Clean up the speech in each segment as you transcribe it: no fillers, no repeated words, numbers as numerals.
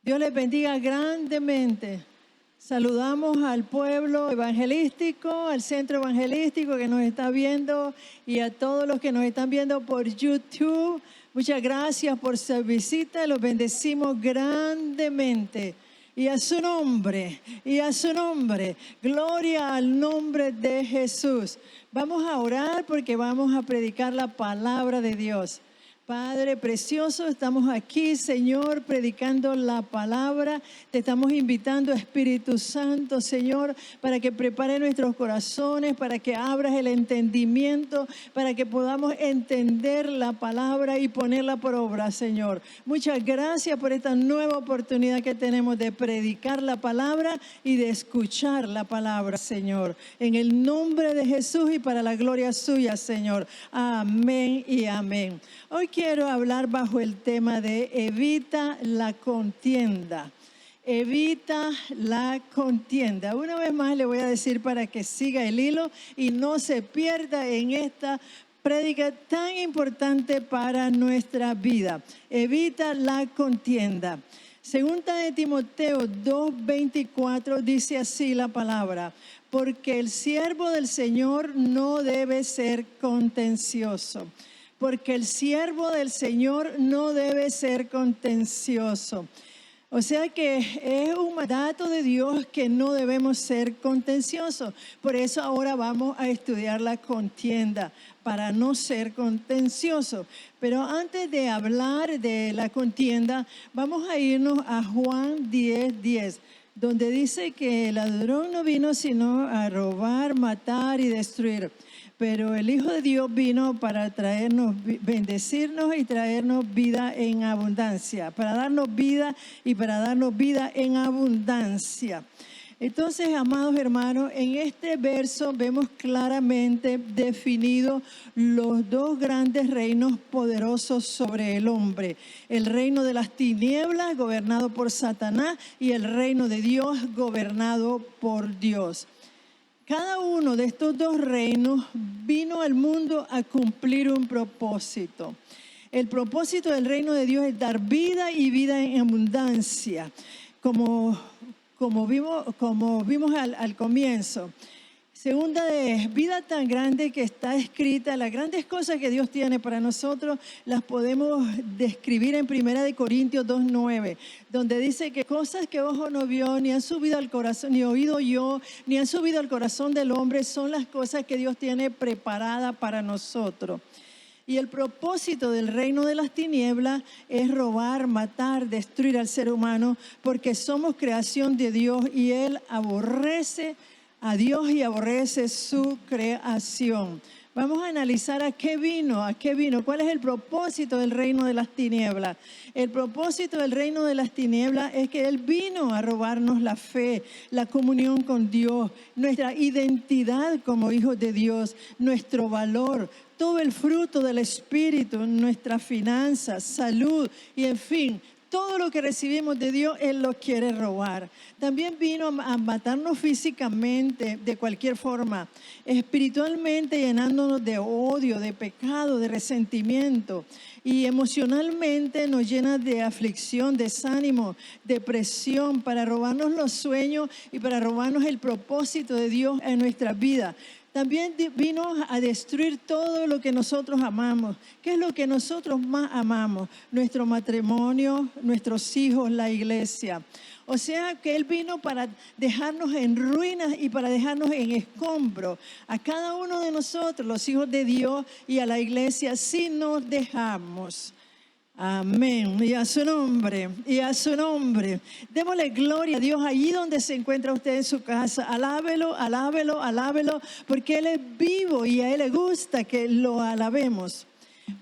Dios les bendiga grandemente. Saludamos al pueblo evangelístico, al centro evangelístico que nos está viendo y a todos los que nos están viendo por YouTube. Muchas gracias por su visita, los bendecimos grandemente. Y a su nombre, gloria al nombre de Jesús. Vamos a orar porque vamos a predicar la palabra de Dios. Padre precioso, estamos aquí, Señor, predicando la palabra. Te estamos invitando, Espíritu Santo, Señor, para que prepare nuestros corazones, para que abras el entendimiento, para que podamos entender la palabra y ponerla por obra, Señor. Muchas gracias por esta nueva oportunidad que tenemos de predicar la palabra y de escuchar la palabra, Señor. En el nombre de Jesús y para la gloria suya, Señor. Amén y amén. Hoy quiero hablar bajo el tema de evita la contienda. Evita la contienda. Una vez más le voy a decir para que siga el hilo y no se pierda en esta prédica tan importante para nuestra vida. Evita la contienda. Segunda de Timoteo 2:24 dice así la palabra: porque el siervo del Señor no debe ser contencioso. Porque el siervo del Señor no debe ser contencioso. O sea que es un mandato de Dios que no debemos ser contenciosos. Por eso ahora vamos a estudiar la contienda, para no ser contenciosos. Pero antes de hablar de la contienda, vamos a irnos a Juan 10:10, donde dice que el ladrón no vino sino a robar, matar y destruir. Pero el Hijo de Dios vino para traernos, bendecirnos y traernos vida en abundancia, para darnos vida y para darnos vida en abundancia. Entonces, amados hermanos, en este verso vemos claramente definidos los dos grandes reinos poderosos sobre el hombre. El reino de las tinieblas, gobernado por Satanás, y el reino de Dios, gobernado por Dios. Cada uno de estos dos reinos vino al mundo a cumplir un propósito. El propósito del reino de Dios es dar vida y vida en abundancia, como vimos al comienzo. Segunda de vida tan grande que está escrita, las grandes cosas que Dios tiene para nosotros las podemos describir en 1 Corintios 2:9, donde dice que cosas que ojo no vio, ni han subido al corazón, ni oído yo, ni han subido al corazón del hombre, son las cosas que Dios tiene preparadas para nosotros. Y el propósito del reino de las tinieblas es robar, matar, destruir al ser humano, porque somos creación de Dios y Él aborrece a Dios y aborrece su creación. Vamos a analizar a qué vino, cuál es el propósito del reino de las tinieblas. El propósito del reino de las tinieblas es que Él vino a robarnos la fe, la comunión con Dios, nuestra identidad como hijos de Dios, nuestro valor, todo el fruto del Espíritu, nuestras finanzas, salud y en fin, todo lo que recibimos de Dios, Él lo quiere robar. También vino a matarnos físicamente de cualquier forma, espiritualmente llenándonos de odio, de pecado, de resentimiento. Y emocionalmente nos llena de aflicción, desánimo, depresión, para robarnos los sueños y para robarnos el propósito de Dios en nuestra vida. También vino a destruir todo lo que nosotros amamos. ¿Qué es lo que nosotros más amamos? Nuestro matrimonio, nuestros hijos, la iglesia. O sea que Él vino para dejarnos en ruinas y para dejarnos en escombros. A cada uno de nosotros, los hijos de Dios, y a la iglesia, si nos dejamos. Amén. Y a su nombre, Démosle gloria a Dios allí donde se encuentra usted en su casa. Alábelo, porque Él es vivo y a Él le gusta que lo alabemos.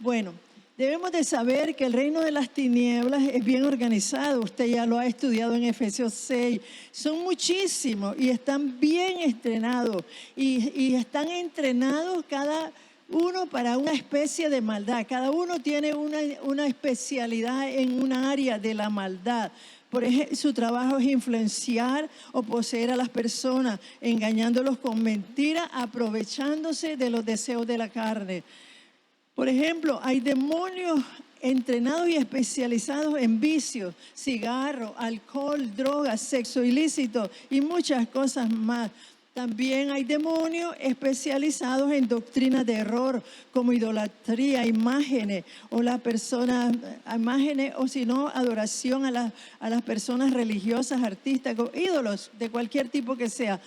Bueno, debemos de saber que el reino de las tinieblas es bien organizado. Usted ya lo ha estudiado en Efesios 6. Son muchísimos y están bien entrenados. Y están entrenados cada uno para una especie de maldad. Cada uno tiene una especialidad en una área de la maldad. Por ejemplo, su trabajo es influenciar o poseer a las personas, engañándolos con mentiras, aprovechándose de los deseos de la carne. Por ejemplo, hay demonios entrenados y especializados en vicios, cigarro, alcohol, drogas, sexo ilícito y muchas cosas más. También hay demonios especializados en doctrinas de error, como idolatría, imágenes, o las personas, imágenes, o si no, adoración a las personas religiosas, artistas, ídolos de cualquier tipo que sea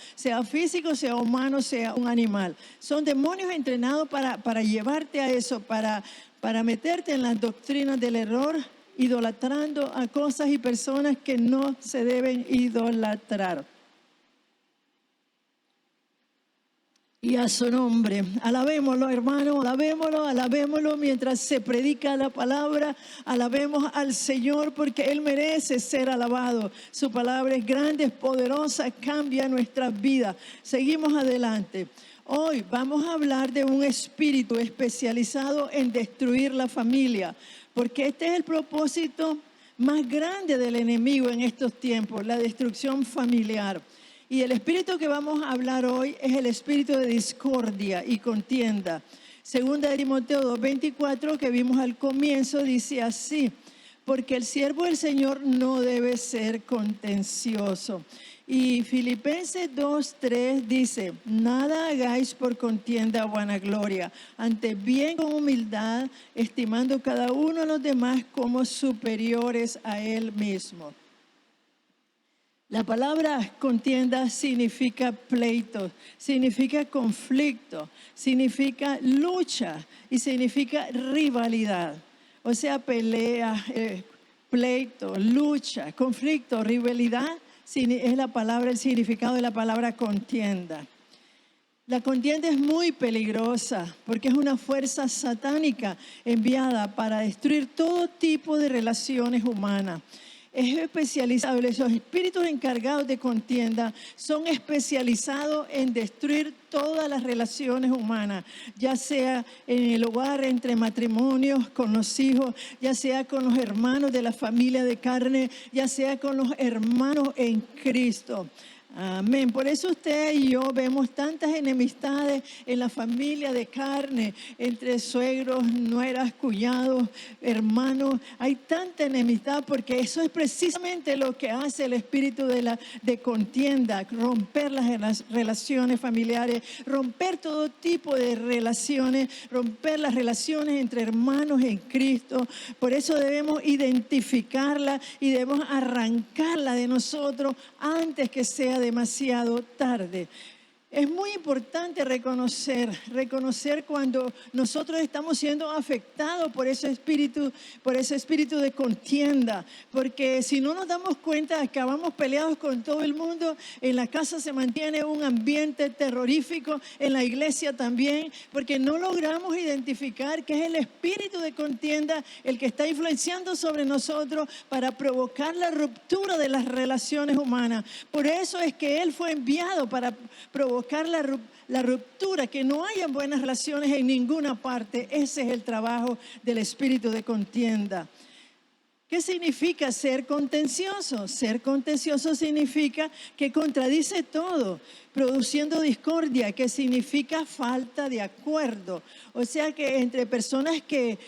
físico, sea humano, sea un animal. Son demonios entrenados para llevarte a eso, para meterte en las doctrinas del error, idolatrando a cosas y personas que no se deben idolatrar. Y a su nombre, alabémoslo, hermano, alabémoslo mientras se predica la palabra. Alabemos al Señor porque Él merece ser alabado. Su palabra es grande, es poderosa, cambia nuestras vidas. Seguimos adelante. Hoy vamos a hablar de un espíritu especializado en destruir la familia, porque este es el propósito más grande del enemigo en estos tiempos, la destrucción familiar. Y el espíritu que vamos a hablar hoy es el espíritu de discordia y contienda. Segunda de Timoteo 2:24, que vimos al comienzo, dice así: porque el siervo del Señor no debe ser contencioso. Y Filipenses 2:3 dice: nada hagáis por contienda o vanagloria, antes bien con humildad, estimando cada uno a los demás como superiores a él mismo. La palabra contienda significa pleito, significa conflicto, significa lucha y significa rivalidad. O sea, pelea, pleito, lucha, conflicto, rivalidad es la palabra, el significado de la palabra contienda. La contienda es muy peligrosa porque es una fuerza satánica enviada para destruir todo tipo de relaciones humanas. Es especializado, esos espíritus encargados de contienda son especializados en destruir todas las relaciones humanas, ya sea en el hogar, entre matrimonios, con los hijos, ya sea con los hermanos de la familia de carne, ya sea con los hermanos en Cristo. Amén. Por eso usted y yo vemos tantas enemistades en la familia de carne, entre suegros, nueras, cuñados, hermanos. Hay tanta enemistad porque eso es precisamente lo que hace el espíritu de contienda, romper las relaciones familiares, romper todo tipo de relaciones, romper las relaciones entre hermanos en Cristo. Por eso debemos identificarla y debemos arrancarla de nosotros antes que sea demasiado tarde. Es muy importante reconocer cuando nosotros estamos siendo afectados por ese espíritu de contienda, porque si no nos damos cuenta, acabamos peleados con todo el mundo. En la casa se mantiene un ambiente terrorífico, en la iglesia también, porque no logramos identificar que es el espíritu de contienda el que está influenciando sobre nosotros para provocar la ruptura de las relaciones humanas. Por eso es que Él fue enviado para provocar la ruptura, que no haya buenas relaciones en ninguna parte. Ese es el trabajo del espíritu de contienda. ¿Qué significa ser contencioso? Ser contencioso significa que contradice todo, produciendo discordia, que significa falta de acuerdo. O sea que entre personas que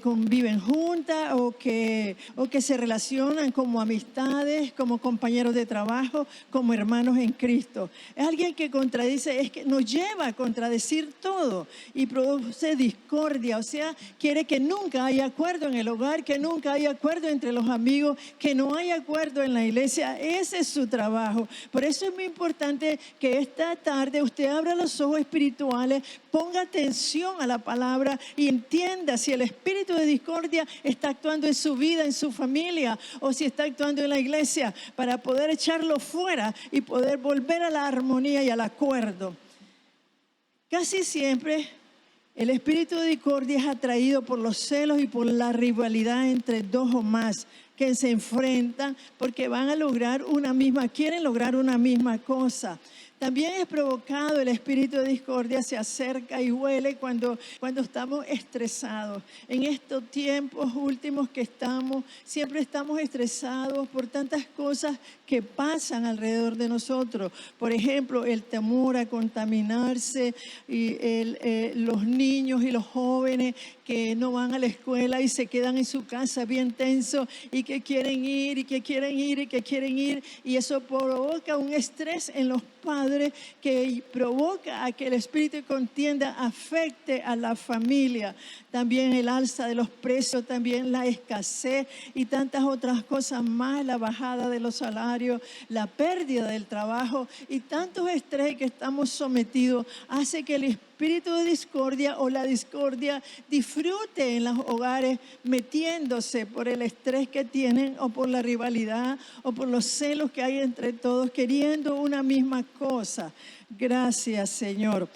conviven juntas o que se relacionan como amistades, como compañeros de trabajo, como hermanos en Cristo. Es alguien que contradice, es que nos lleva a contradecir todo y produce discordia. O sea, quiere que nunca haya acuerdo en el hogar, que nunca haya acuerdo entre los amigos, que no haya acuerdo en la iglesia. Ese es su trabajo. Por eso es muy importante que esta tarde usted abra los ojos espirituales, ponga atención a la palabra y entienda si el espíritu de discordia está actuando en su vida, en su familia, o si está actuando en la iglesia, para poder echarlo fuera y poder volver a la armonía y al acuerdo. Casi siempre el espíritu de discordia es atraído por los celos y por la rivalidad entre dos o más que se enfrentan porque quieren lograr una misma cosa. También es provocado, el espíritu de discordia se acerca y huele cuando estamos estresados. En estos tiempos últimos que siempre estamos estresados por tantas cosas que pasan alrededor de nosotros. Por ejemplo, el temor a contaminarse, y los niños y los jóvenes que no van a la escuela y se quedan en su casa bien tensos y que quieren ir y que quieren ir y que quieren ir, y eso provoca un estrés en los padres que provoca a que el espíritu de contienda afecte a la familia. También el alza de los precios, también la escasez y tantas otras cosas más, la bajada de los salarios, la pérdida del trabajo y tantos estrés que estamos sometidos hace que el espíritu de discordia o la discordia disfrute en los hogares, metiéndose por el estrés que tienen o por la rivalidad o por los celos que hay entre todos, queriendo una misma cosa. Gracias, Señor.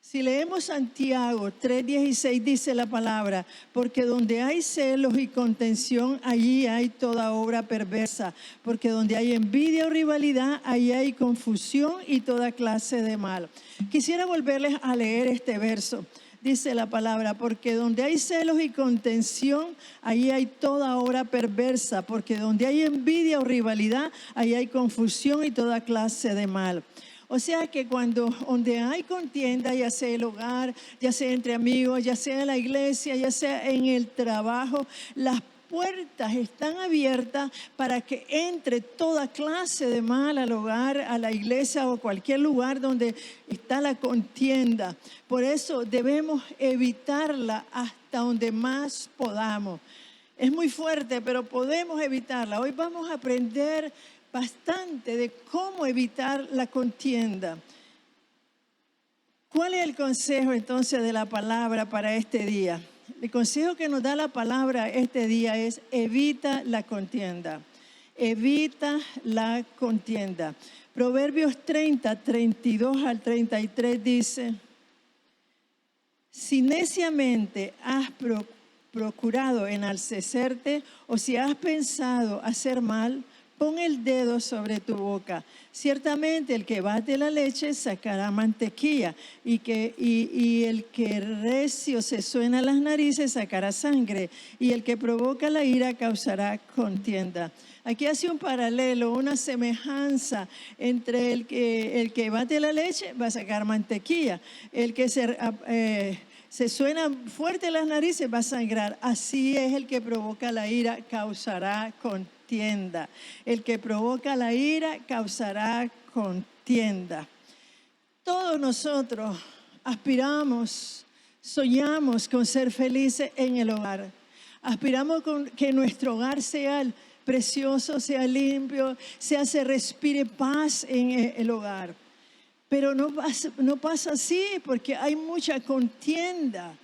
Si leemos Santiago 3:16, dice la palabra: porque donde hay celos y contención, allí hay toda obra perversa. Porque donde hay envidia o rivalidad, allí hay confusión y toda clase de mal. Quisiera volverles a leer este verso. Dice la palabra: porque donde hay celos y contención, allí hay toda obra perversa. Porque donde hay envidia o rivalidad, allí hay confusión y toda clase de mal. O sea que donde hay contienda, ya sea el hogar, ya sea entre amigos, ya sea en la iglesia, ya sea en el trabajo, las puertas están abiertas para que entre toda clase de mal al hogar, a la iglesia o cualquier lugar donde está la contienda. Por eso debemos evitarla hasta donde más podamos. Es muy fuerte, pero podemos evitarla. Hoy vamos a aprender bastante de cómo evitar la contienda. ¿Cuál es el consejo entonces de la palabra para este día? El consejo que nos da la palabra este día es: evita la contienda. Evita la contienda. Proverbios 30, 32 al 33 dice: si neciamente has procurado enaltecerte, o si has pensado hacer mal, pon el dedo sobre tu boca. Ciertamente el que bate la leche sacará mantequilla, y el que recio se suena las narices sacará sangre, y el que provoca la ira causará contienda. Aquí hace un paralelo, una semejanza entre el que bate la leche va a sacar mantequilla, el que se suena fuerte las narices va a sangrar. Así es, el que provoca la ira causará contienda. El que provoca la ira causará contienda. Todos nosotros aspiramos, soñamos con ser felices en el hogar. Aspiramos con que nuestro hogar sea precioso, sea limpio, se respire paz en el hogar. Pero no pasa así, porque hay mucha contienda.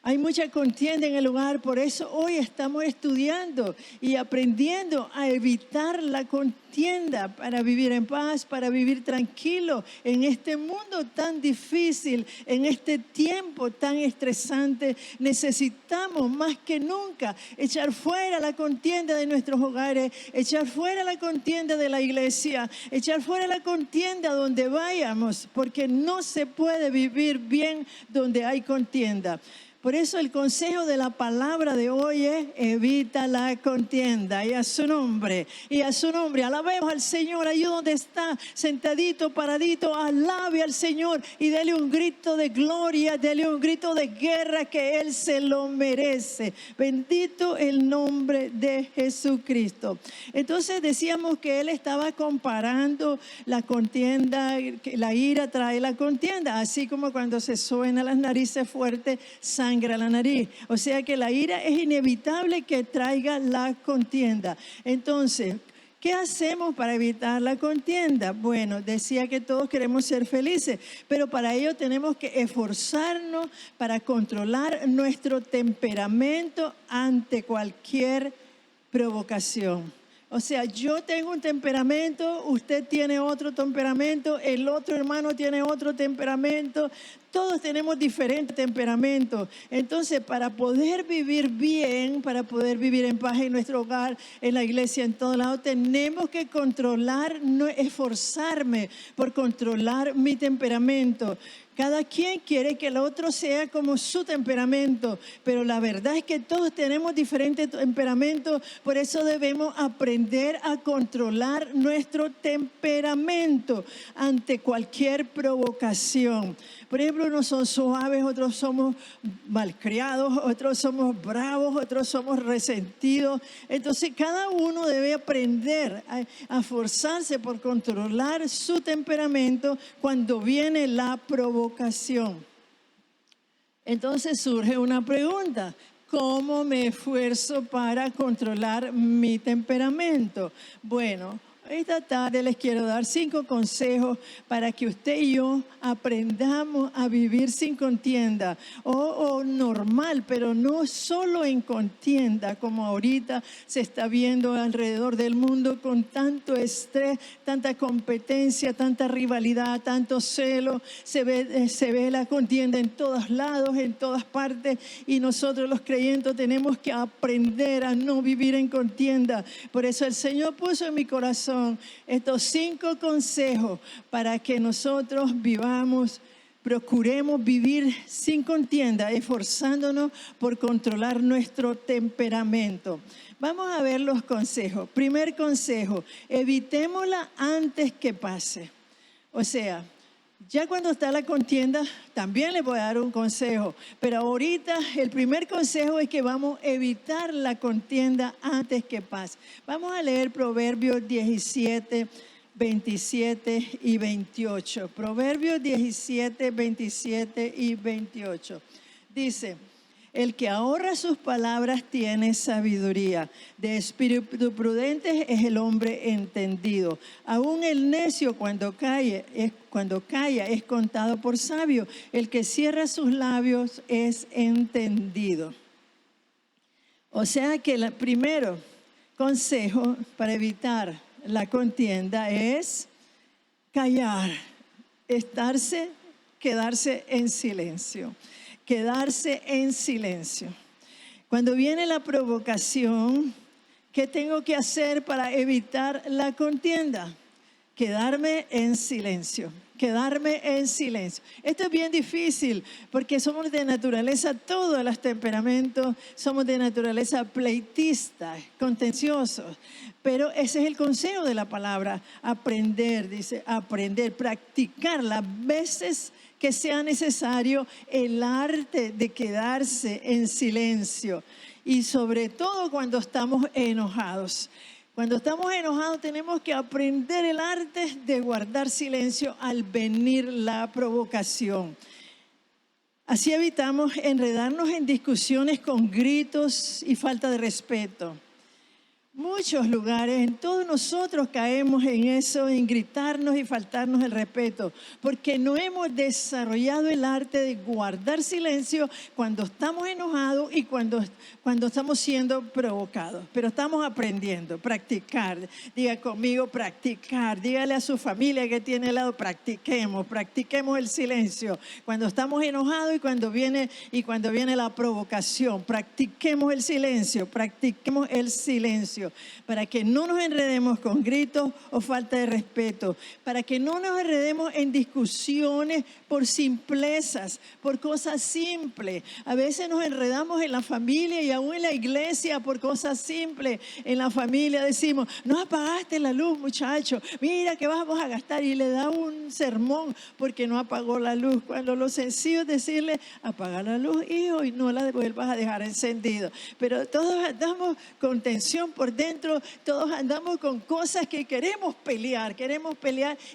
Hay mucha contienda en el hogar. Por eso hoy estamos estudiando y aprendiendo a evitar la contienda para vivir en paz, para vivir tranquilo en este mundo tan difícil, en este tiempo tan estresante. Necesitamos más que nunca echar fuera la contienda de nuestros hogares, echar fuera la contienda de la iglesia, echar fuera la contienda donde vayamos, porque no se puede vivir bien donde hay contienda. Por eso el consejo de la palabra de hoy es: evita la contienda. Y a su nombre, alabemos al Señor. Allí donde está, sentadito, paradito, alabe al Señor y dele un grito de gloria, dele un grito de guerra, que Él se lo merece. Bendito el nombre de Jesucristo. Entonces decíamos que Él estaba comparando la contienda, que la ira trae la contienda, así como cuando se suena las narices fuertes, sangra la nariz. O sea que la ira es inevitable que traiga la contienda. Entonces, ¿qué hacemos para evitar la contienda? Bueno, decía que todos queremos ser felices, pero para ello tenemos que esforzarnos para controlar nuestro temperamento ante cualquier provocación. O sea, yo tengo un temperamento, usted tiene otro temperamento, el otro hermano tiene otro temperamento. Todos tenemos diferentes temperamentos. Entonces, para poder vivir bien, para poder vivir en paz en nuestro hogar, en la iglesia, en todos lados, tenemos que controlar, no esforzarme por controlar mi temperamento. Cada quien quiere que el otro sea como su temperamento, pero la verdad es que todos tenemos diferentes temperamentos, por eso debemos aprender a controlar nuestro temperamento ante cualquier provocación. Por ejemplo, unos son suaves, otros somos malcriados, otros somos bravos, otros somos resentidos. Entonces, cada uno debe aprender a esforzarse por controlar su temperamento cuando viene la provocación. Entonces surge una pregunta: ¿cómo me esfuerzo para controlar mi temperamento? Bueno, esta tarde les quiero dar 5 consejos para que usted y yo aprendamos a vivir sin contienda o normal, pero no solo en contienda como ahorita se está viendo alrededor del mundo con tanto estrés, tanta competencia, tanta rivalidad, tanto celo. Se ve la contienda en todos lados, en todas partes, y nosotros los creyentes tenemos que aprender a no vivir en contienda. Por eso el Señor puso en mi corazón estos 5 consejos para que nosotros procuremos vivir sin contienda, esforzándonos por controlar nuestro temperamento. Vamos a ver los consejos. Primer consejo: evitémosla antes que pase. O sea, ya cuando está la contienda, también les voy a dar un consejo. Pero ahorita el primer consejo es que vamos a evitar la contienda antes que pase. Vamos a leer Proverbios 17, 27 y 28. Proverbios 17, 27 y 28. Dice: el que ahorra sus palabras tiene sabiduría. De espíritu prudente es el hombre entendido. Aún el necio cuando calla es contado por sabio. El que cierra sus labios es entendido. O sea que el primero consejo para evitar la contienda es callar, quedarse en silencio. Quedarse en silencio. Cuando viene la provocación, ¿qué tengo que hacer para evitar la contienda? Quedarme en silencio. Quedarme en silencio. Esto es bien difícil porque somos de naturaleza, todos los temperamentos, somos de naturaleza pleitistas, contenciosos. Pero ese es el consejo de la palabra: aprender, dice, aprender, practicar las veces que sea necesario el arte de quedarse en silencio. Y sobre todo cuando estamos enojados. Cuando estamos enojados tenemos que aprender el arte de guardar silencio al venir la provocación. Así evitamos enredarnos en discusiones con gritos y falta de respeto. Muchos lugares, en todos nosotros caemos en eso, en gritarnos y faltarnos el respeto, porque no hemos desarrollado el arte de guardar silencio cuando estamos enojados y cuando estamos siendo provocados. Pero estamos aprendiendo, practicar. Diga conmigo, practicar. Dígale a su familia que tiene al lado: practiquemos el silencio. Cuando estamos enojados y cuando viene la provocación, practiquemos el silencio, para que no nos enredemos con gritos o falta de respeto, para que no nos enredemos en discusiones por simplezas, por cosas simples. A veces nos enredamos en la familia y aún en la iglesia por cosas simples. En la familia decimos: no apagaste la luz, muchacho, mira que vamos a gastar, y le da un sermón porque no apagó la luz, cuando lo sencillo es decirle: apaga la luz, hijo, y no la vuelvas a dejar encendida. Pero todos andamos con tensión por dentro, todos andamos con cosas que queremos pelear,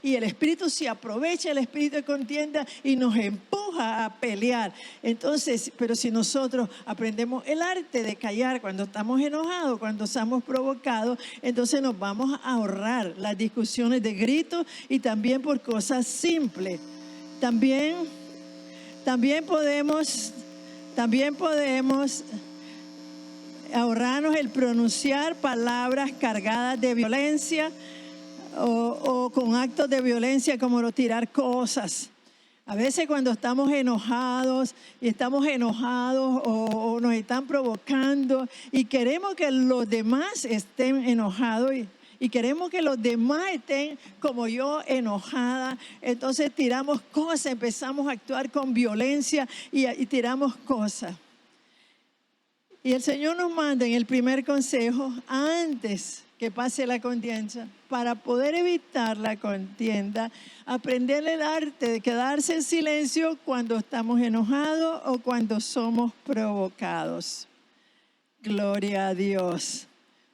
y el espíritu se aprovecha, el espíritu de contienda, y nos empuja a pelear. Entonces, pero si nosotros aprendemos el arte de callar cuando estamos enojados, cuando estamos provocados, entonces nos vamos a ahorrar las discusiones de gritos y también por cosas simples. También podemos ahorrarnos el pronunciar palabras cargadas de violencia o con actos de violencia como tirar cosas. A veces cuando estamos enojados o nos están provocando y queremos que los demás estén enojados y queremos que los demás estén como yo, enojada, entonces tiramos cosas, empezamos a actuar con violencia y tiramos cosas. Y el Señor nos manda en el primer consejo, antes que pase la contienda, para poder evitar la contienda, aprender el arte de quedarse en silencio cuando estamos enojados o cuando somos provocados. Gloria a Dios.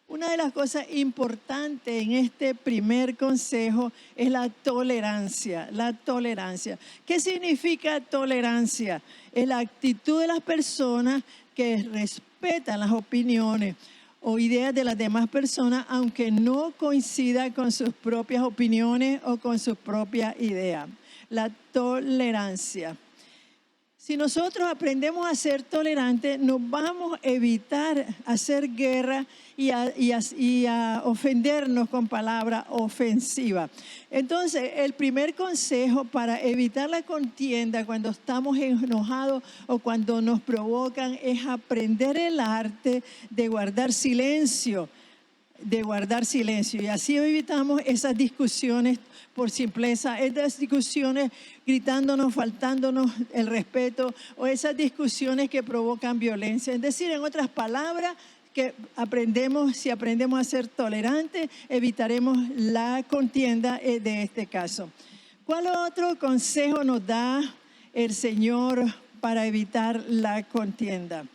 Una de las cosas importantes en este primer consejo es la tolerancia. La tolerancia. ¿Qué significa tolerancia? Es la actitud de las personas que respetan las opiniones o ideas de las demás personas, aunque no coincida con sus propias opiniones o con sus propias ideas. La tolerancia. Si nosotros aprendemos a ser tolerantes, nos vamos a evitar hacer guerra y a ofendernos con palabras ofensivas. Entonces, el primer consejo para evitar la contienda cuando estamos enojados o cuando nos provocan es aprender el arte de guardar silencio. Y así evitamos esas discusiones por simpleza, esas discusiones gritándonos, faltándonos el respeto o esas discusiones que provocan violencia. Es decir, en otras palabras, que si aprendemos a ser tolerantes, evitaremos la contienda de este caso. ¿Cuál otro consejo nos da el Señor para evitar la contienda?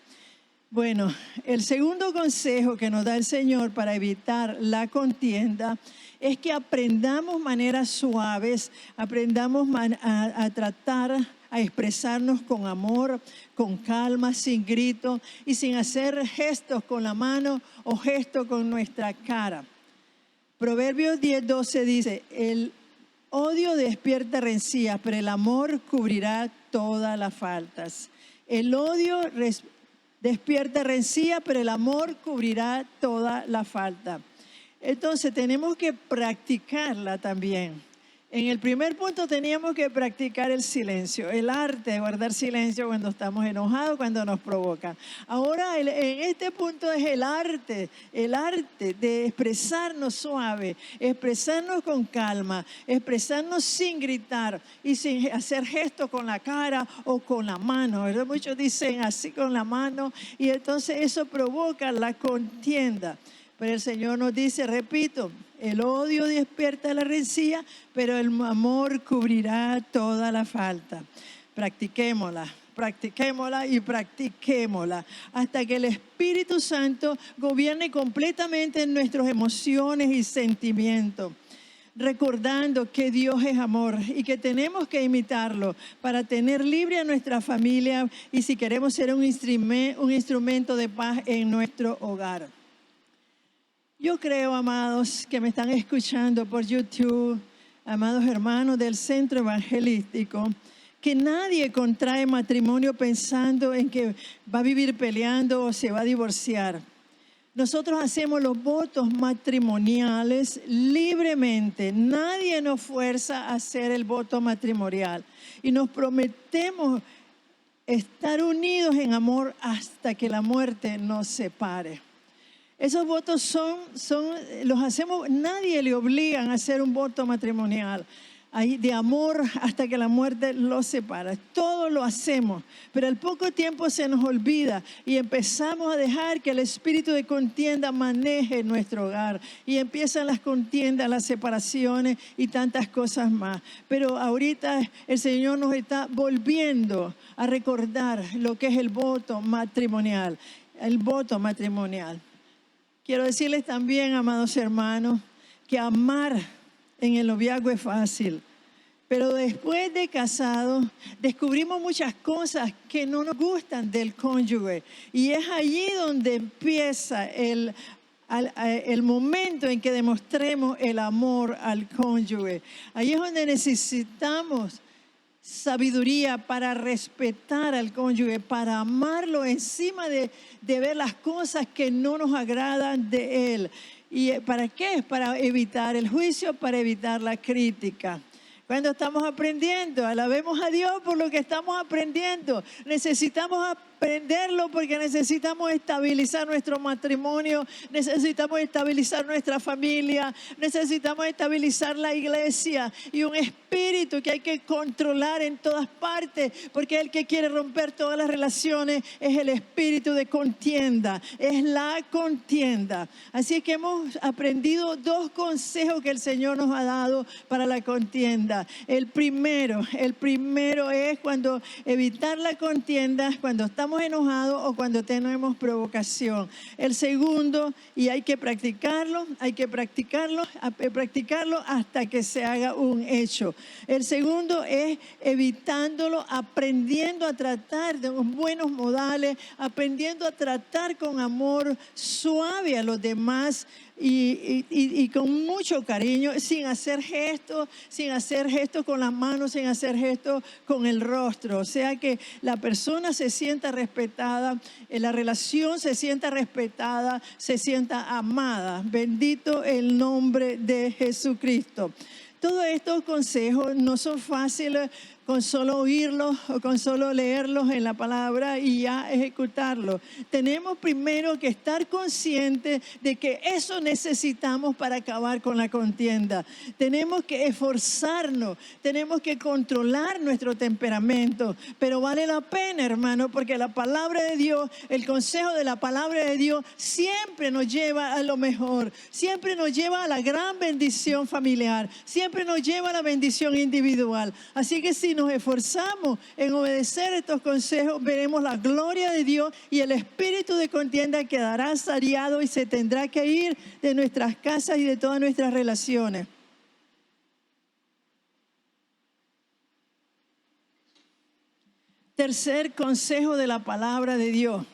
Bueno, el segundo consejo que nos da el Señor para evitar la contienda es que aprendamos maneras suaves, aprendamos a tratar, a expresarnos con amor, con calma, sin grito y sin hacer gestos con la mano o gestos con nuestra cara. Proverbios 10:12 dice, el odio despierta rencillas, pero el amor cubrirá todas las faltas. El odio despierta rencilla, pero el amor cubrirá toda la falta. Entonces tenemos que practicarla también. En el primer punto teníamos que practicar el silencio, el arte de guardar silencio cuando estamos enojados, cuando nos provocan. Ahora en este punto es el arte de expresarnos suave, expresarnos con calma, expresarnos sin gritar y sin hacer gestos con la cara o con la mano, ¿verdad? Muchos dicen así con la mano y entonces eso provoca la contienda. Pero el Señor nos dice, repito, el odio despierta la rencilla, pero el amor cubrirá toda la falta. Practiquémosla hasta que el Espíritu Santo gobierne completamente en nuestras emociones y sentimientos. Recordando que Dios es amor y que tenemos que imitarlo para tener libre a nuestra familia y si queremos ser un instrumento de paz en nuestro hogar. Yo creo, amados, que me están escuchando por YouTube, amados hermanos del Centro Evangelístico, que nadie contrae matrimonio pensando en que va a vivir peleando o se va a divorciar. Nosotros hacemos los votos matrimoniales libremente. Nadie nos fuerza a hacer el voto matrimonial. Y nos prometemos estar unidos en amor hasta que la muerte nos separe. Esos votos los hacemos, nadie le obliga a hacer un voto matrimonial de amor hasta que la muerte los separa. Todo lo hacemos, pero al poco tiempo se nos olvida y empezamos a dejar que el espíritu de contienda maneje nuestro hogar y empiezan las contiendas, las separaciones y tantas cosas más. Pero ahorita el Señor nos está volviendo a recordar lo que es el voto matrimonial, Quiero decirles también, amados hermanos, que amar en el noviazgo es fácil, pero después de casados descubrimos muchas cosas que no nos gustan del cónyuge y es allí donde empieza el momento en que demostremos el amor al cónyuge. Ahí es donde necesitamos sabiduría para respetar al cónyuge, para amarlo encima de ver las cosas que no nos agradan de él. ¿Y para qué? Para evitar el juicio, para evitar la crítica. Cuando estamos aprendiendo, alabemos a Dios por lo que estamos aprendiendo. Necesitamos aprenderlo porque necesitamos estabilizar nuestro matrimonio, necesitamos estabilizar nuestra familia, necesitamos estabilizar la iglesia y un espíritu que hay que controlar en todas partes, porque el que quiere romper todas las relaciones es el espíritu de contienda, es la contienda. Así que hemos aprendido 2 consejos que el Señor nos ha dado para la contienda. El primero es cuando evitar la contienda, cuando estamos enojados o cuando tenemos provocación. El segundo, y hay que practicarlo hasta que se haga un hecho. El segundo es evitándolo, aprendiendo a tratar de buenos modales, aprendiendo a tratar con amor suave a los demás y con mucho cariño, sin hacer gestos con las manos, sin hacer gestos con el rostro. O sea que la persona se sienta respetada, la relación se sienta respetada, se sienta amada. Bendito el nombre de Jesucristo. Todos estos consejos no son fáciles con solo oírlos o con solo leerlos en la palabra y ya ejecutarlos. Tenemos primero que estar conscientes de que eso necesitamos para acabar con la contienda. Tenemos que esforzarnos, tenemos que controlar nuestro temperamento, pero vale la pena, hermano, porque la palabra de Dios, el consejo de la palabra de Dios siempre nos lleva a lo mejor, siempre nos lleva a la gran bendición familiar, siempre nos lleva a la bendición individual. Así que si nos esforzamos en obedecer estos consejos, veremos la gloria de Dios y el espíritu de contienda quedará saciado y se tendrá que ir de nuestras casas y de todas nuestras relaciones. Tercer consejo de la palabra de Dios.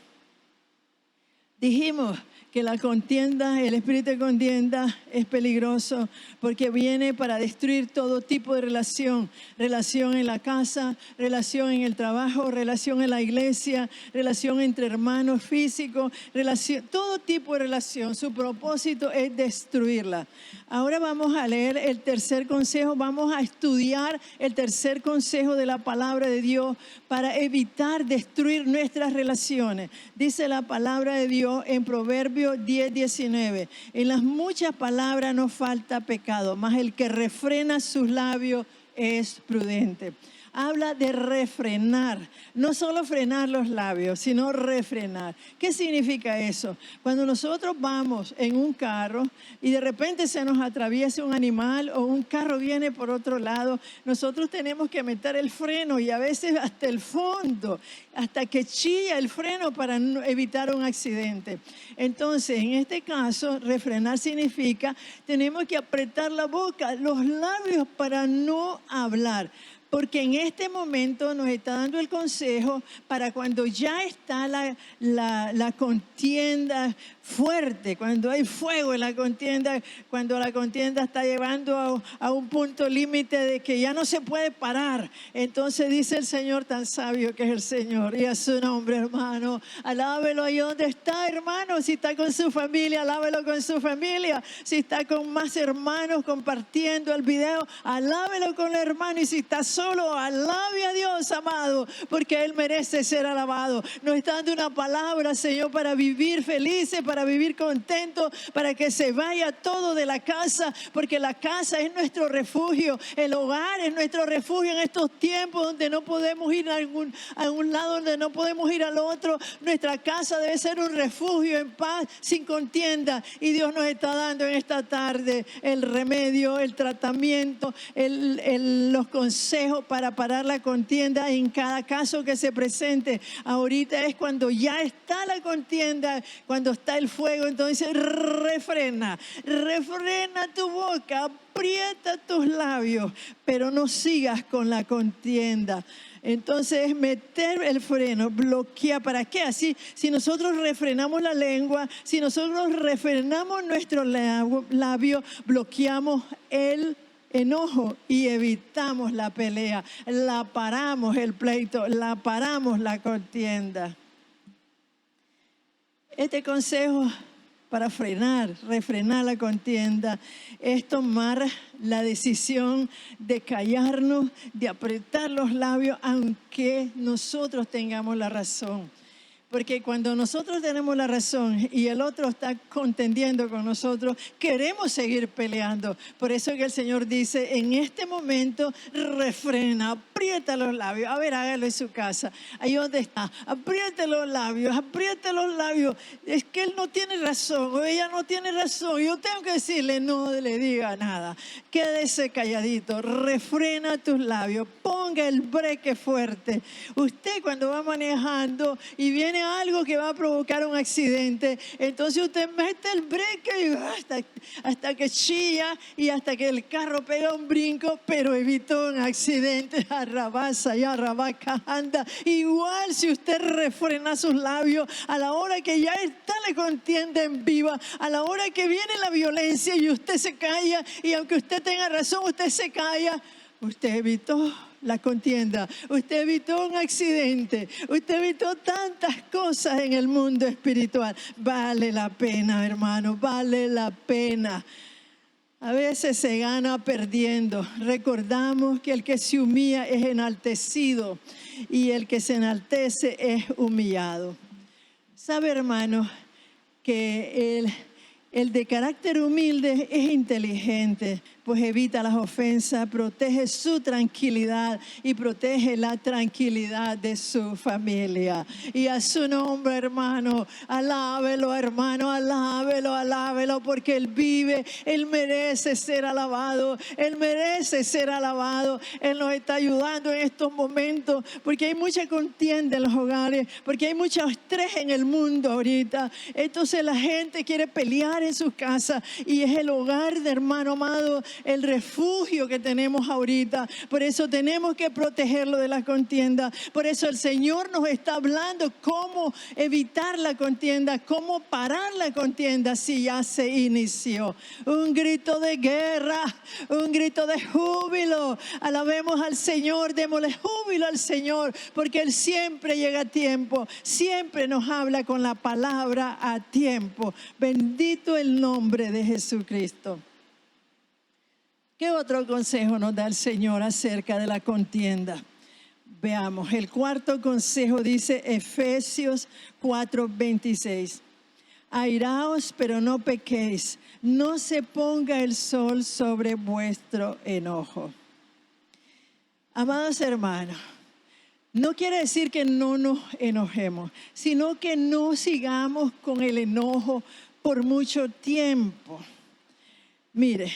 Dijimos que la contienda, el espíritu de contienda es peligroso porque viene para destruir todo tipo de relación. Relación en la casa, relación en el trabajo, relación en la iglesia, relación entre hermanos físicos, relación, todo tipo de relación. Su propósito es destruirla. Ahora vamos a leer el tercer consejo, vamos a estudiar el tercer consejo de la palabra de Dios para evitar destruir nuestras relaciones. Dice la palabra de Dios en Proverbios 10:19. En las muchas palabras no falta pecado, mas el que refrena sus labios es prudente. Habla de refrenar, no solo frenar los labios, sino refrenar. ¿Qué significa eso? Cuando nosotros vamos en un carro y de repente se nos atraviesa un animal o un carro viene por otro lado, nosotros tenemos que meter el freno y a veces hasta el fondo, hasta que chilla el freno para evitar un accidente. Entonces, en este caso, refrenar significa tenemos que apretar la boca, los labios para no hablar. Porque en este momento nos está dando el consejo para cuando ya está la contienda fuerte, cuando hay fuego en la contienda, cuando la contienda está llevando a un punto límite de que ya no se puede parar. Entonces dice el Señor tan sabio que es el Señor, y a su nombre, hermano, alábelo ahí donde está, hermano. Si está con su familia, alábelo con su familia. Si está con más hermanos compartiendo el video, alábelo con el hermano. Y si está solo, alabe a Dios, amado, porque Él merece ser alabado. Nos está dando una palabra, Señor, para vivir felices, para vivir contentos, para que se vaya todo de la casa, porque la casa es nuestro refugio, el hogar es nuestro refugio en estos tiempos donde no podemos ir a un lado, donde no podemos ir al otro. Nuestra casa debe ser un refugio en paz, sin contienda, y Dios nos está dando en esta tarde el remedio, el tratamiento, los consejos para parar la contienda en cada caso que se presente. Ahorita es cuando ya está la contienda, cuando está el fuego, entonces refrena tu boca, aprieta tus labios, pero no sigas con la contienda. Entonces meter el freno, bloquear. ¿Para qué? Así, si nosotros refrenamos la lengua, si nosotros refrenamos nuestros labios, bloqueamos el enojo y evitamos la pelea, la paramos el pleito, la paramos la contienda. Este consejo para refrenar la contienda, es tomar la decisión de callarnos, de apretar los labios, aunque nosotros tengamos la razón. Porque cuando nosotros tenemos la razón y el otro está contendiendo con nosotros, queremos seguir peleando. Por eso que el Señor dice, en este momento, refrena, aprieta los labios. A ver, hágalo en su casa. Ahí donde está, apriete los labios, apriete los labios. Es que él no tiene razón o ella no tiene razón. Yo tengo que decirle, no le diga nada. Quédese calladito, refrena tus labios, ponga el breque fuerte. Usted cuando va manejando y viene algo que va a provocar un accidente, entonces usted mete el breque hasta que chilla y hasta que el carro pega un brinco, pero evitó un accidente. Arrabasa y arrabaca anda. Igual si usted refrena sus labios a la hora que ya está la contienda en viva, a la hora que viene la violencia y usted se calla, y aunque usted tenga razón, usted se calla, usted evitó la contienda, usted evitó un accidente, usted evitó tantas cosas en el mundo espiritual. Vale la pena, hermano, vale la pena. A veces se gana perdiendo. Recordamos que el que se humilla es enaltecido y el que se enaltece es humillado. ¿Sabe, hermano, que el de carácter humilde es inteligente? Pues evita las ofensas, protege su tranquilidad y protege la tranquilidad de su familia. Y a su nombre, hermano, alábelo, hermano, alábelo, alábelo, porque Él vive, Él merece ser alabado, Él merece ser alabado. Él nos está ayudando en estos momentos, porque hay mucha contienda en los hogares, porque hay mucho estrés en el mundo ahorita. Entonces la gente quiere pelear en sus casas y es el hogar de hermano amado, el refugio que tenemos ahorita. Por eso tenemos que protegerlo de la contienda. Por eso el Señor nos está hablando cómo evitar la contienda, cómo parar la contienda si ya se inició. Un grito de guerra, un grito de júbilo. Alabemos al Señor, démosle júbilo al Señor, porque Él siempre llega a tiempo, siempre nos habla con la palabra a tiempo. Bendito el nombre de Jesucristo. ¿Qué otro consejo nos da el Señor acerca de la contienda? Veamos, el cuarto consejo dice Efesios 4:26. Airaos, pero no pequéis, no se ponga el sol sobre vuestro enojo. Amados hermanos, no quiere decir que no nos enojemos, sino que no sigamos con el enojo por mucho tiempo. Mire,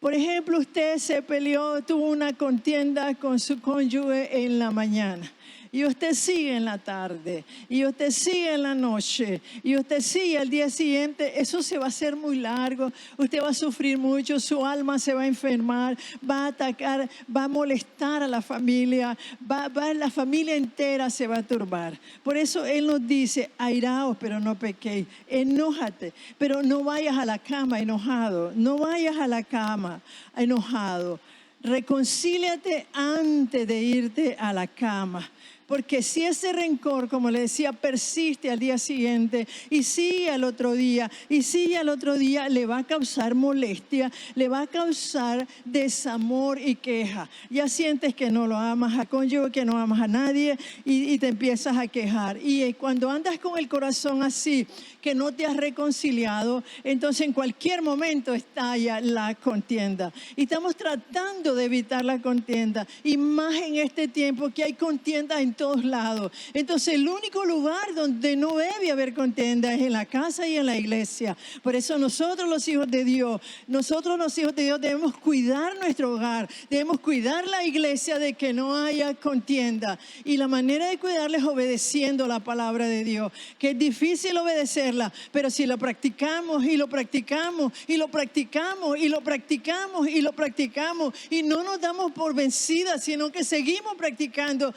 por ejemplo, usted se peleó, tuvo una contienda con su cónyuge en la mañana. Y usted sigue en la tarde, y usted sigue en la noche, y usted sigue al día siguiente. Eso se va a hacer muy largo, usted va a sufrir mucho, su alma se va a enfermar, va a atacar, va a molestar a la familia, la familia entera se va a turbar. Por eso Él nos dice, airaos, pero no pequéis, enójate, pero no vayas a la cama enojado, no vayas a la cama enojado. Reconcíliate antes de irte a la cama. Porque si ese rencor, como le decía, persiste al día siguiente y sigue al otro día, y sigue al otro día, le va a causar molestia, le va a causar desamor y queja. Ya sientes que no lo amas a cónyuge, que no amas a nadie y te empiezas a quejar. Y cuando andas con el corazón así, que no te has reconciliado, entonces en cualquier momento estalla la contienda. Y estamos tratando de evitar la contienda, y más en este tiempo que hay contienda en todos lados. Entonces el único lugar donde no debe haber contienda es en la casa y en la iglesia. Por eso nosotros los hijos de Dios debemos cuidar nuestro hogar, debemos cuidar la iglesia de que no haya contienda. Y la manera de cuidarla es obedeciendo la palabra de Dios, que es difícil obedecerla, pero si lo practicamos y lo practicamos y lo practicamos y lo practicamos y lo practicamos y no nos damos por vencidas, sino que seguimos practicando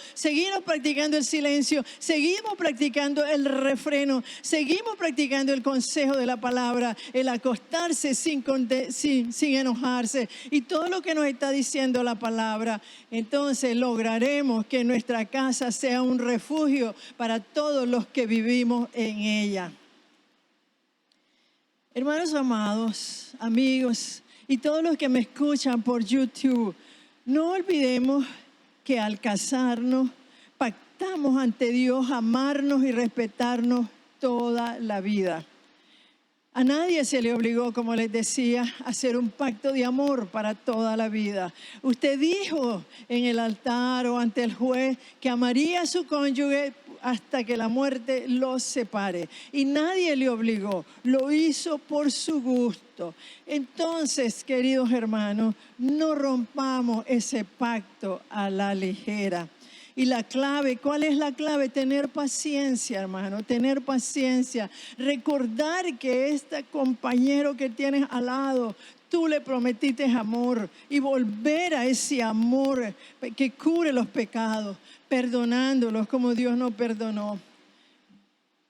practicando el silencio, seguimos practicando el refreno, seguimos practicando el consejo de la palabra, el acostarse sin enojarse y todo lo que nos está diciendo la palabra, entonces lograremos que nuestra casa sea un refugio para todos los que vivimos en ella. Hermanos amados, amigos y todos los que me escuchan por YouTube, no olvidemos que al casarnos pactamos ante Dios amarnos y respetarnos toda la vida. A nadie se le obligó, como les decía, a hacer un pacto de amor para toda la vida. Usted dijo en el altar o ante el juez que amaría a su cónyuge hasta que la muerte los separe. Y nadie le obligó, lo hizo por su gusto. Entonces, queridos hermanos, no rompamos ese pacto a la ligera. Y la clave, ¿cuál es la clave? Tener paciencia, hermano, tener paciencia. Recordar que este compañero que tienes al lado, tú le prometiste amor y volver a ese amor que cubre los pecados, perdonándolos como Dios nos perdonó.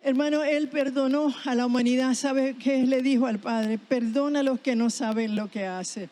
Hermano, Él perdonó a la humanidad. ¿Sabe qué le dijo al Padre? Perdona a los que no saben lo que hacen.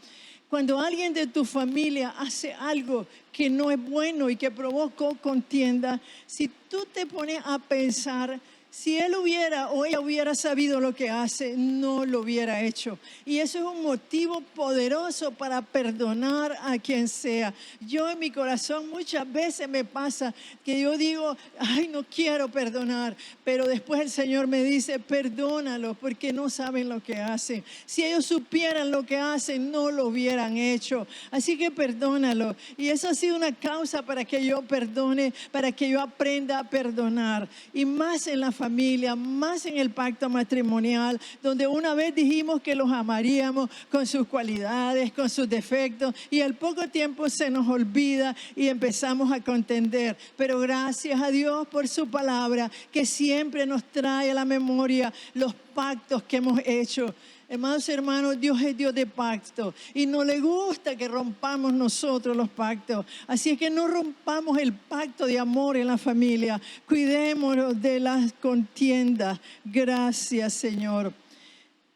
Cuando alguien de tu familia hace algo que no es bueno y que provocó contienda, si tú te pones a pensar, si él hubiera o ella hubiera sabido lo que hace, no lo hubiera hecho. Y eso es un motivo poderoso para perdonar a quien sea. Yo en mi corazón muchas veces me pasa que yo digo, ay, no quiero perdonar. Pero después el Señor me dice, perdónalos porque no saben lo que hacen. Si ellos supieran lo que hacen, no lo hubieran hecho. Así que perdónalos. Y eso ha sido una causa para que yo perdone, para que yo aprenda a perdonar. Y más en la familia, más en el pacto matrimonial, donde una vez dijimos que los amaríamos con sus cualidades, con sus defectos, y al poco tiempo se nos olvida y empezamos a contender. Pero gracias a Dios por su palabra, que siempre nos trae a la memoria los pactos que hemos hecho. Hermanos y hermanos, Dios es Dios de pacto y no le gusta que rompamos nosotros los pactos. Así es que no rompamos el pacto de amor en la familia. Cuidémonos de las contiendas. Gracias, Señor.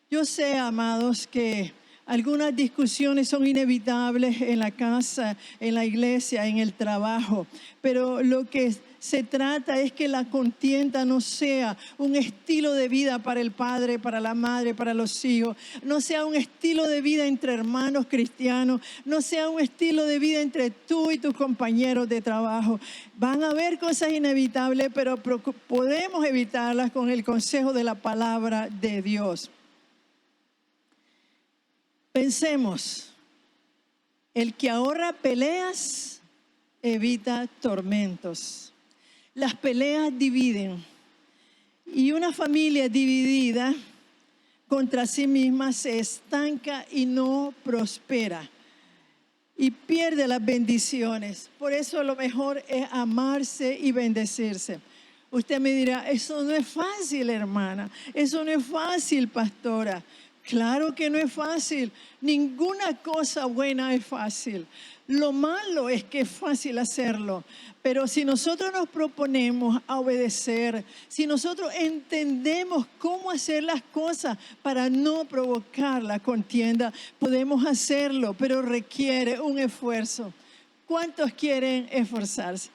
Yo sé, amados, que algunas discusiones son inevitables en la casa, en la iglesia, en el trabajo, pero lo que se trata es que la contienda no sea un estilo de vida para el padre, para la madre, para los hijos, no sea un estilo de vida entre hermanos cristianos, no sea un estilo de vida entre tú y tus compañeros de trabajo. Van a haber cosas inevitables, pero podemos evitarlas con el consejo de la palabra de Dios. Pensemos, el que ahorra peleas evita tormentos. Las peleas dividen y una familia dividida contra sí misma se estanca y no prospera y pierde las bendiciones. Por eso lo mejor es amarse y bendecirse. Usted me dirá, eso no es fácil, hermana, eso no es fácil, pastora. Claro que no es fácil, ninguna cosa buena es fácil. Lo malo es que es fácil hacerlo, pero si nosotros nos proponemos a obedecer, si nosotros entendemos cómo hacer las cosas para no provocar la contienda, podemos hacerlo, pero requiere un esfuerzo. ¿Cuántos quieren esforzarse?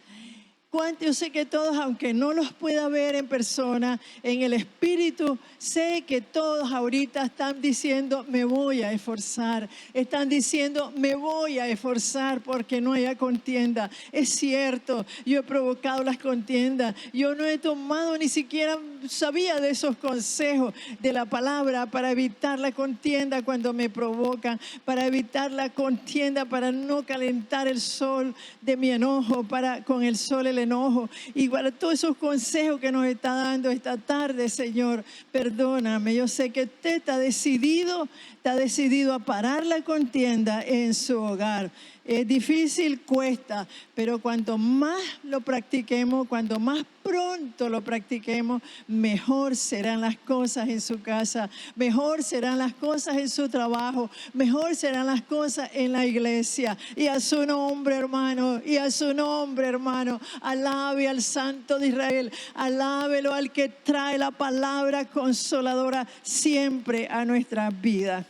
Yo sé que todos, aunque no los pueda ver en persona, en el espíritu, sé que todos ahorita están diciendo, me voy a esforzar. Están diciendo, me voy a esforzar porque no haya contienda. Es cierto, yo he provocado las contiendas. Yo no he tomado, ni siquiera sabía de esos consejos de la palabra para evitar la contienda cuando me provocan, para evitar la contienda, para no calentar el sol de mi enojo, con el sol el enojo. Y para todos esos consejos que nos está dando esta tarde, Señor, perdóname. Yo sé que usted está decidido a parar la contienda en su hogar. Es difícil, cuesta, pero cuanto más lo practiquemos, cuanto más pronto lo practiquemos, mejor serán las cosas en su casa, mejor serán las cosas en su trabajo, mejor serán las cosas en la iglesia. Y a su nombre, hermano, y a su nombre, hermano, alabe al Santo de Israel, alábelo al que trae la palabra consoladora siempre a nuestras vidas.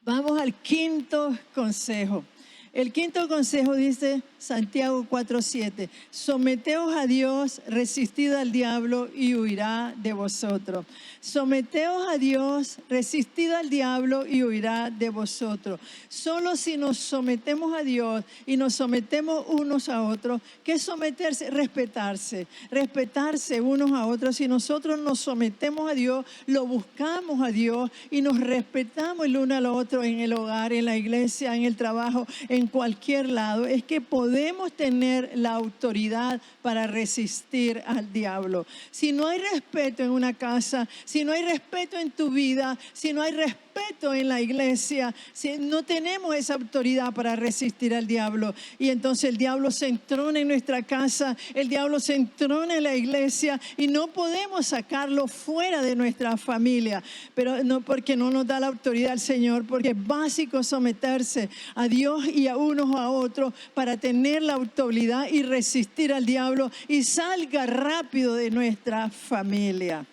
Vamos al quinto consejo. El quinto consejo dice Santiago 4:7, someteos a Dios, resistid al diablo y huirá de vosotros. Someteos a Dios, resistid al diablo y huirá de vosotros. Solo si nos sometemos a Dios y nos sometemos unos a otros, ¿qué es someterse? Respetarse unos a otros. Si nosotros nos sometemos a Dios, lo buscamos a Dios y nos respetamos el uno al otro en el hogar, en la iglesia, en el trabajo, en cualquier lado, es que podemos tener la autoridad para resistir al diablo. Si no hay respeto en una casa, si no hay respeto en tu vida, si no hay respeto en la iglesia, si no tenemos esa autoridad para resistir al diablo, y entonces el diablo se entrona en nuestra casa, el diablo se entrona en la iglesia y no podemos sacarlo fuera de nuestra familia, pero no porque no nos da la autoridad el Señor, porque es básico someterse a Dios y a unos a otros para tener la autoridad y resistir al diablo y salga rápido de nuestra familia.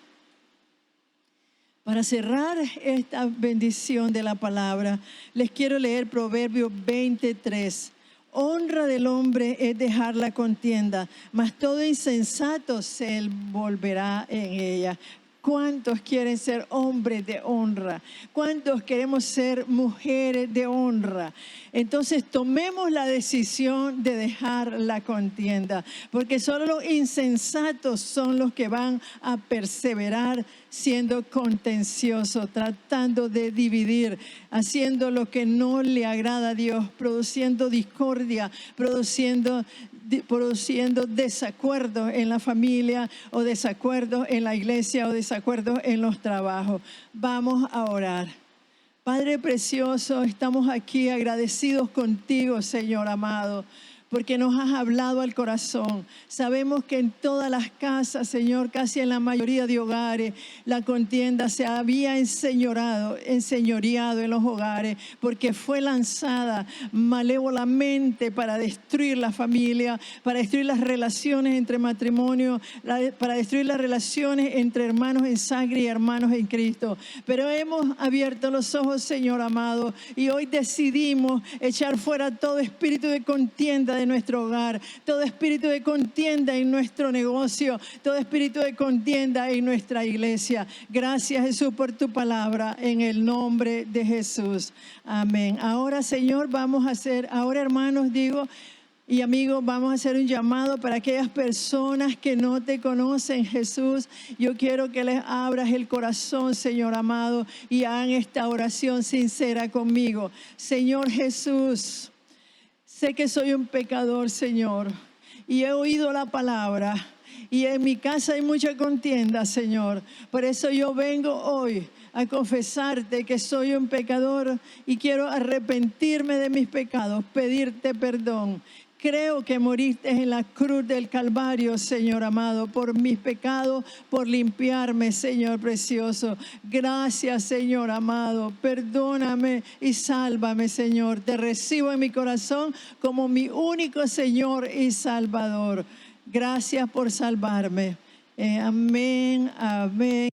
Para cerrar esta bendición de la palabra, les quiero leer Proverbios 23. Honra del hombre es dejar la contienda, mas todo insensato se envolverá en ella. ¿Cuántos quieren ser hombres de honra? ¿Cuántos queremos ser mujeres de honra? Entonces tomemos la decisión de dejar la contienda, porque solo los insensatos son los que van a perseverar siendo contenciosos, tratando de dividir, haciendo lo que no le agrada a Dios, produciendo discordia, produciendo desacuerdos en la familia o desacuerdos en la iglesia o desacuerdos en los trabajos. Vamos a orar. Padre precioso, estamos aquí agradecidos contigo, Señor amado, porque nos has hablado al corazón. Sabemos que en todas las casas, Señor, casi en la mayoría de hogares, la contienda se había enseñoreado en los hogares, porque fue lanzada malévolamente para destruir la familia, para destruir las relaciones entre matrimonio, para destruir las relaciones entre hermanos en sangre y hermanos en Cristo. Pero hemos abierto los ojos, Señor amado, y hoy decidimos echar fuera todo espíritu de contienda de nuestro hogar, todo espíritu de contienda en nuestro negocio, todo espíritu de contienda en nuestra iglesia. Gracias, Jesús, por tu palabra, en el nombre de Jesús. Amén. Ahora, Señor, ahora, hermanos, y amigos, vamos a hacer un llamado para aquellas personas que no te conocen, Jesús. Yo quiero que les abras el corazón, Señor amado, y hagan esta oración sincera conmigo. Señor Jesús, sé que soy un pecador, Señor, y he oído la palabra, y en mi casa hay mucha contienda, Señor. Por eso yo vengo hoy a confesarte que soy un pecador y quiero arrepentirme de mis pecados, pedirte perdón. Creo que moriste en la cruz del Calvario, Señor amado, por mis pecados, por limpiarme, Señor precioso. Gracias, Señor amado. Perdóname y sálvame, Señor. Te recibo en mi corazón como mi único Señor y Salvador. Gracias por salvarme. Amén, amén.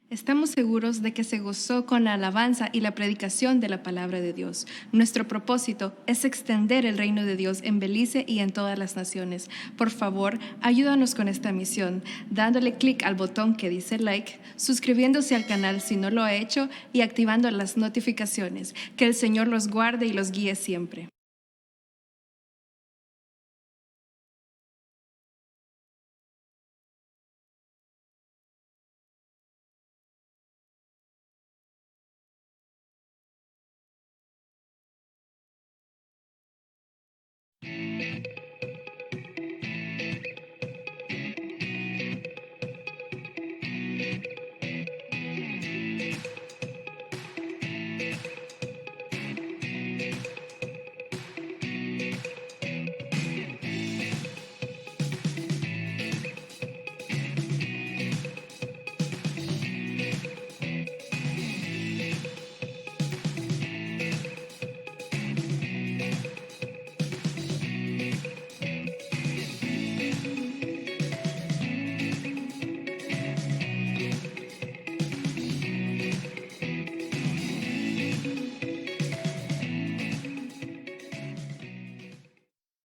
Estamos seguros de que se gozó con la alabanza y la predicación de la palabra de Dios. Nuestro propósito es extender el reino de Dios en Belice y en todas las naciones. Por favor, ayúdanos con esta misión, dándole clic al botón que dice like, suscribiéndose al canal si no lo ha hecho y activando las notificaciones. Que el Señor los guarde y los guíe siempre.